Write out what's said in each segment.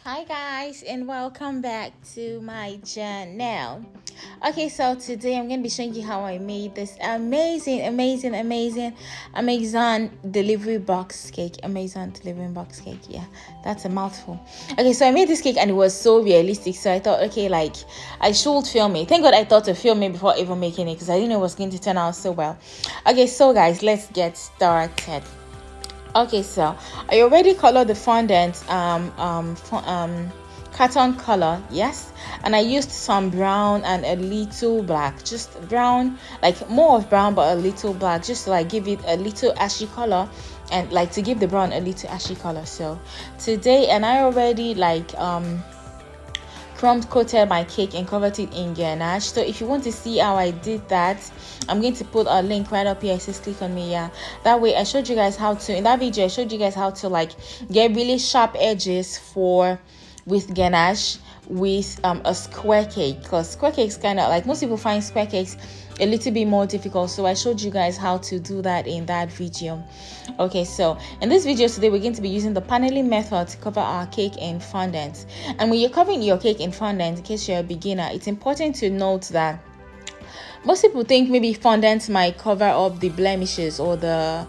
Hi guys, and welcome back to my channel. Okay, so today I'm going to be showing you how I made this amazing Amazon delivery box cake. Yeah, that's a mouthful. Okay, so I made this cake and it was so realistic, so I thought, okay, like I should film it. Thank God I thought to film it before even making it, because I didn't know it was going to turn out so well. Okay, so guys, let's get started. Okay, so I already colored the fondant carton color, yes, and I used some brown and a little black, just brown, like more of brown but a little black, just to like give it a little ashy color, and like to give the brown a little ashy color. So today, and I already like crumb coated my cake and covered it in ganache. So if you want to see how I did that, I'm going to put a link right up here. It says click on me. Yeah, that way I showed you guys how to, in that video I showed you guys how to like get really sharp edges with ganache with a square cake, because square cakes kind of like, most people find square cakes a little bit more difficult, so I showed you guys how to do that in that video. Okay, so in this video today we're going to be using the paneling method to cover our cake in fondant. And when you're covering your cake in fondant, in case you're a beginner, it's important to note that most people think maybe fondant might cover up the blemishes or the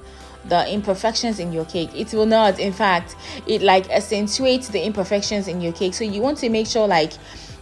imperfections in your cake. It will not. In fact, it like accentuates the imperfections in your cake. So you want to make sure like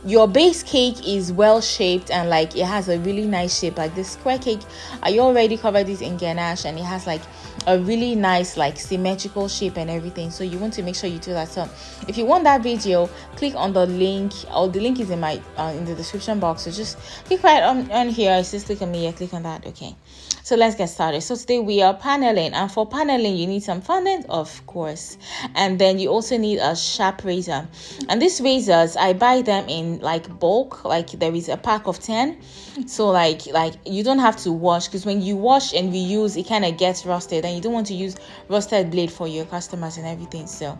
your base cake is well shaped and like it has a really nice shape. Like this square cake, I already covered this in ganache and it has like a really nice like symmetrical shape and everything. So you want to make sure you do that. So if you want that video, click on the link, or the link is in my in the description box. So just click right on here. It says click on me. Yeah, click on that. Okay, so let's get started. So today we are paneling, and for paneling you need some fondant, of course, and then you also need a sharp razor. And these razors, I buy them in like bulk, like there is a pack of 10. So like you don't have to wash, because when you wash and reuse, it kind of gets rusted, and you don't want to use rusted blade for your customers and everything. So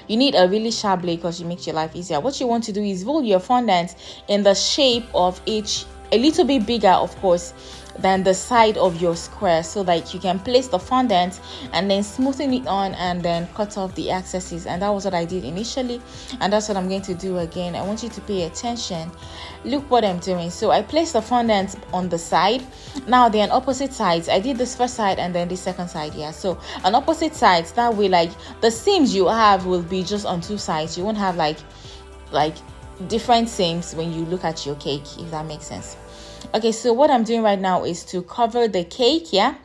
you need a really sharp blade because it makes your life easier. What you want to do is roll your fondant in the shape of each, a little bit bigger of course than the side of your square, so that you can place the fondant and then smoothen it on and then cut off the excesses. And that was what I did initially, and that's what I'm going to do again. I want you to pay attention. Look what I'm doing. So I placed the fondant on the side. Now they're on opposite sides. I did this first side and then the second side. Yeah, so on opposite sides, that way like the seams you have will be just on two sides. You won't have like different seams when you look at your cake, if that makes sense. Okay, so what I'm doing right now is to cover the cake, yeah,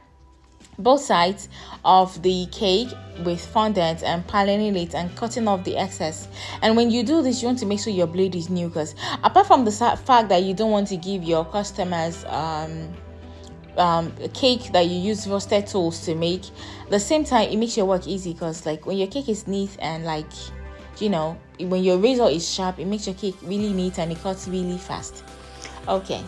both sides of the cake with fondant and paneling it and cutting off the excess. And when you do this, you want to make sure your blade is new, because apart from the fact that you don't want to give your customers a cake that you use rusted tools to make, at the same time it makes your work easy, because like when your cake is neat and like, you know, when your razor is sharp, it makes your cake really neat and it cuts really fast. Okay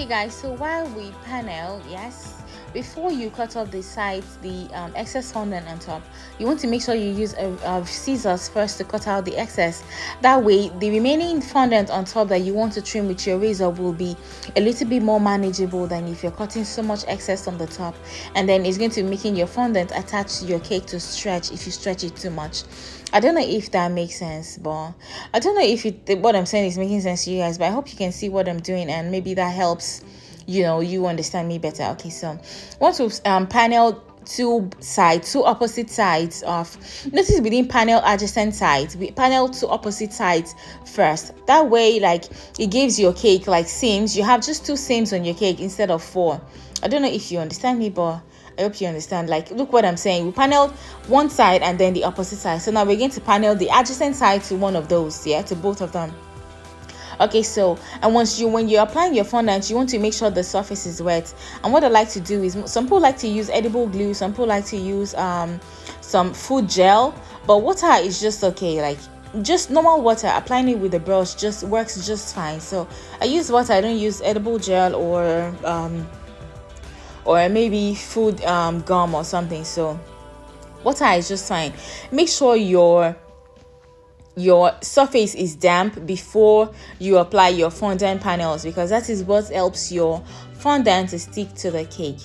guys, so while we panel, yes, before you cut off the sides, the excess fondant on top, you want to make sure you use scissors first to cut out the excess. That way the remaining fondant on top that you want to trim with your razor will be a little bit more manageable than if you're cutting so much excess on the top, and then it's going to be making your fondant attached to your cake to stretch if you stretch it too much. I don't know if that makes sense, but I don't know if what I'm saying is making sense to you guys, but I hope you can see what I'm doing and maybe that helps, you know, you understand me better. Okay, so once we've panel two opposite sides of, notice we didn't panel adjacent sides, we panel two opposite sides first. That way like it gives your cake like seams. You have just 2 seams on your cake instead of 4. I don't know if you understand me, but I hope you understand. Like, look what I'm saying. We paneled one side and then the opposite side. So now we're going to panel the adjacent side to one of those, yeah, to both of them. Okay, so and when you're applying your fondant, you want to make sure the surface is wet. And what I like to do is, some people like to use edible glue, some people like to use some food gel, but water is just okay. Like just normal water, applying it with a brush just works just fine. So I use water. I don't use edible gel or maybe food gum or something. So water is just fine. Make sure your surface is damp before you apply your fondant panels, because that is what helps your fondant to stick to the cake.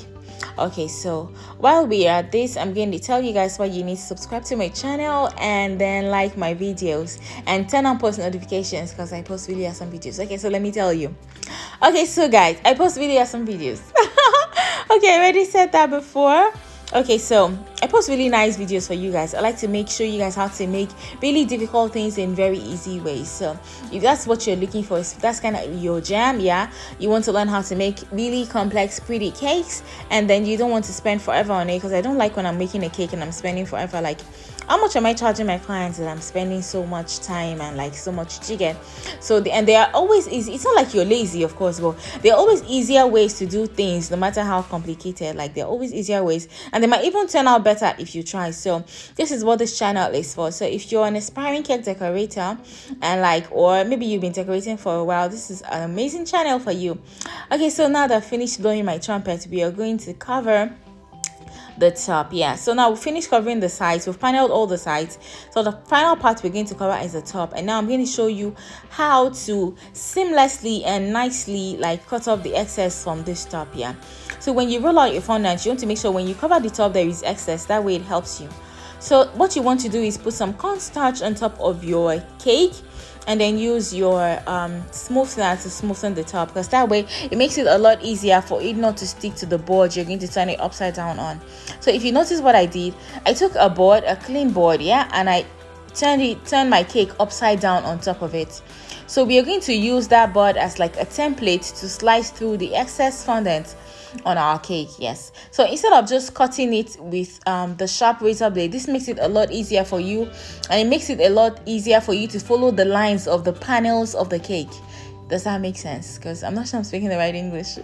Okay, so while we are at this, I'm going to tell you guys why you need to subscribe to my channel and then like my videos and turn on post notifications because I post really awesome videos. Okay, so let me tell you. Okay, so guys, I post really awesome videos. Okay, I already said that before. Okay, so I post really nice videos for you guys. I like to show you guys how to make really difficult things in very easy ways. So if that's what you're looking for, if that's kind of your jam, yeah, you want to learn how to make really complex pretty cakes, and then you don't want to spend forever on it, because I don't like when I'm making a cake and I'm spending forever. Like, how much am I charging my clients that I'm spending so much time and like so much chicken? So and they are always easy. It's not like you're lazy, of course, but there are always easier ways to do things, no matter how complicated. Like, there are always easier ways, and they might even turn out better if you try. So this is what this channel is for. So if you're an aspiring cake decorator and like, or maybe you've been decorating for a while, this is an amazing channel for you. Okay, so now that I've finished blowing my trumpet, we are going to cover the top. Yeah, so now we finished covering the sides. We've paneled all the sides, so the final part we're going to cover is the top. And now I'm going to show you how to seamlessly and nicely like cut off the excess from this top. Yeah, so when you roll out your fondant, you want to make sure when you cover the top there is excess. That way it helps you. So what you want to do is put some cornstarch on top of your cake, and then use your smoother to smoothen the top, because that way it makes it a lot easier for it not to stick to the board you're going to turn it upside down on. So if you notice what I did, I took a board, a clean board, yeah, and I turned my cake upside down on top of it. So we are going to use that board as like a template to slice through the excess fondant on our cake. Yes, so instead of just cutting it with the sharp razor blade, this makes it a lot easier for you, and it makes it a lot easier for you to follow the lines of the panels of the cake. Does that make sense? Because I'm not sure I'm speaking the right English.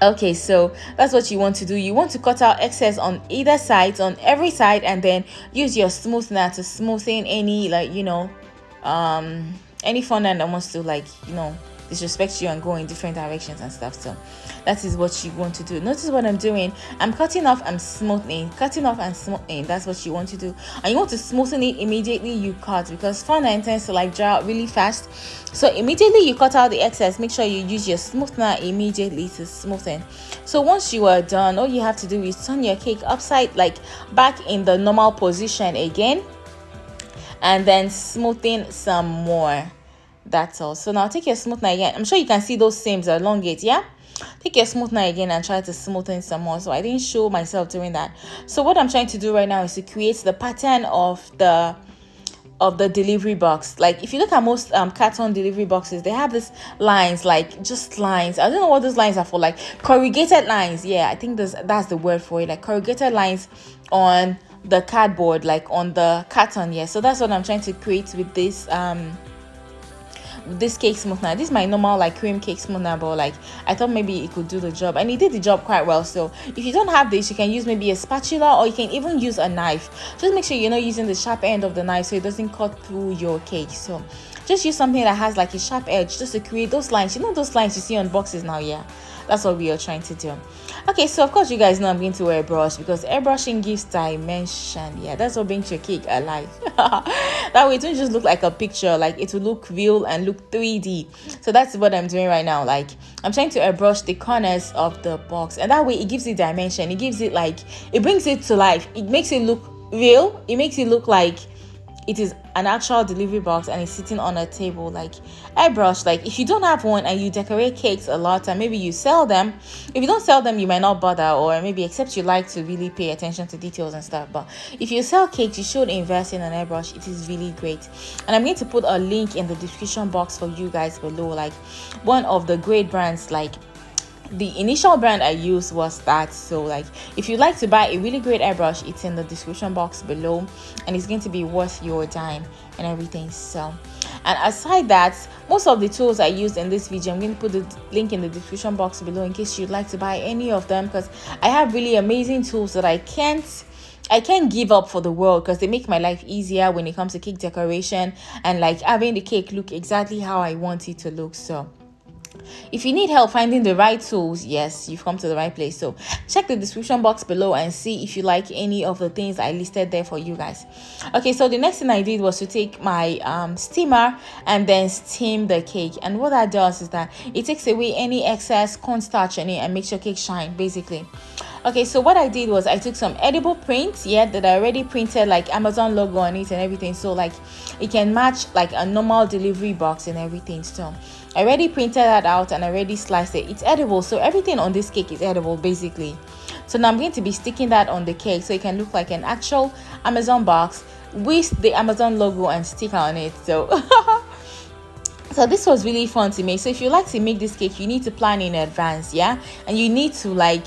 Okay, so that's what you want to do. You want to cut out excess on either side, on every side, and then use your smoother to smoothen any, like, you know, any fondant that wants to, like, you know, disrespect you and go in different directions and stuff. So that is what you want to do. Notice what I'm doing. I'm cutting off, I'm smoothing, cutting off and smoothing. That's what you want to do. And you want to smoothen it immediately you cut, because fondant tends to like dry out really fast. So immediately you cut out the excess, make sure you use your smoother immediately to smoothen. So once you are done, all you have to do is turn your cake upside, like back in the normal position again, and then smoothing some more. That's all. So now take your smoother again. I'm sure you can see those seams along it. Yeah, take your smoother again and try to smoothen some more. So I didn't show myself doing that. So what I'm trying to do right now is to create the pattern of the delivery box. Like, if you look at most carton delivery boxes, they have these lines, like just lines. I don't know what those lines are for, like corrugated lines. Yeah, I think that's the word for it, like corrugated lines on the cardboard, like on the carton. Yeah, so that's what I'm trying to create with this cake smoother. This is my normal like cream cake smoother, but like I thought maybe it could do the job, and it did the job quite well. So if you don't have this, you can use maybe a spatula, or you can even use a knife. Just make sure you're not using the sharp end of the knife so it doesn't cut through your cake. So just use something that has like a sharp edge, just to create those lines. You know those lines you see on boxes now? Yeah, that's what we are trying to do. Okay, so of course you guys know I'm going to airbrush, because airbrushing gives dimension. Yeah, that's what brings your cake alive. That way it won't just look like a picture, like it will look real and look 3D. So that's what I'm doing right now. Like, I'm trying to airbrush the corners of the box, and that way it gives it dimension. It gives it like, it brings it to life. It makes it look real. It makes it look like it is an actual delivery box and it's sitting on a table. Like, airbrush, like if you don't have one and you decorate cakes a lot and maybe you sell them, if you don't sell them you might not bother, or maybe except you like to really pay attention to details and stuff. But if you sell cakes, you should invest in an airbrush. It is really great, and I'm going to put a link in the description box for you guys below. Like, one of the great brands, like the initial brand I used was that. So like, if you like to buy a really great airbrush, it's in the description box below, and it's going to be worth your time and everything. So, and aside that, most of the tools I used in this video, I'm going to put the link in the description box below in case you'd like to buy any of them, because I have really amazing tools that I can't give up for the world, because they make my life easier when it comes to cake decoration and like having the cake look exactly how I want it to look. So If you need help finding the right tools, yes, you've come to the right place. So check the description box below and see if you like any of the things I listed there for you guys. Okay, so the next thing I did was to take my steamer and then steam the cake. And what that does is that it takes away any excess cornstarch in it and makes your cake shine, basically. Okay, so what I did was I took some edible prints, yeah, that I already printed like Amazon logo on it and everything, so like it can match like a normal delivery box and everything. So I already printed that out and I already sliced it. It's edible, so everything on this cake is edible, basically. So now I'm going to be sticking that on the cake so it can look like an actual Amazon box with the Amazon logo and sticker on it. So so this was really fun to make. So if you like to make this cake, you need to plan in advance, yeah, and you need to like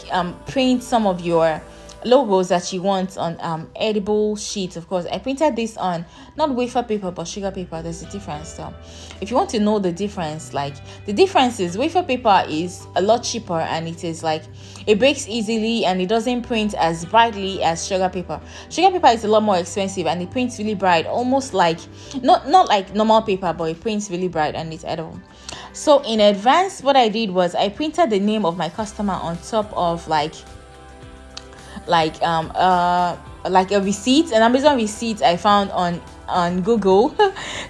print some of your logos that you want on edible sheets. Of course, I printed this on not wafer paper but sugar paper. There's a difference. So if you want to know the difference, like the difference is wafer paper is a lot cheaper and it is like it breaks easily and it doesn't print as brightly as sugar paper. Sugar paper is a lot more expensive and it prints really bright, almost like not like normal paper, but it prints really bright and it's edible. So in advance, what I did was I printed the name of my customer on top of like a receipt, an Amazon receipt I found on Google.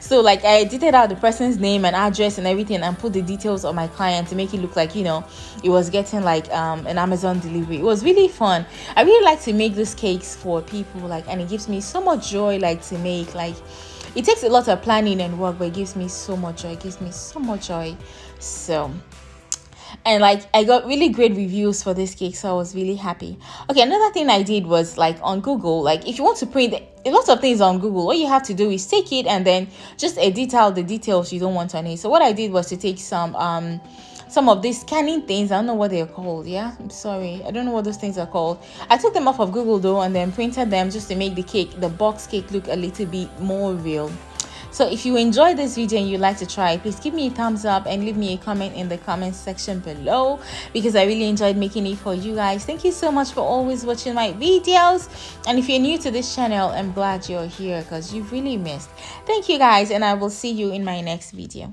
So like I edited out the person's name and address and everything and put the details of my client to make it look like, you know, it was getting like an Amazon delivery. It was really fun. I really like to make these cakes for people, like, and it gives me so much joy, like, to make. Like, it takes a lot of planning and work, but it gives me so much joy. It gives me so much joy. So, and like I got really great reviews for this cake, so I was really happy. Okay, another thing I did was like on Google, like if you want to print a lot of things on Google, all you have to do is take it and then just edit out the details you don't want on it. So what I did was to take some of these scanning things. I don't know what they're called. Yeah, I'm sorry, I don't know what those things are called. I took them off of Google though and then printed them just to make the cake, the box cake, look a little bit more real. So if you enjoyed this video and you'd like to try, please give me a thumbs up and leave me a comment in the comment section below, because I really enjoyed making it for you guys. Thank you so much for always watching my videos. And if you're new to this channel, I'm glad you're here because you've really missed. Thank you guys, and I will see you in my next video.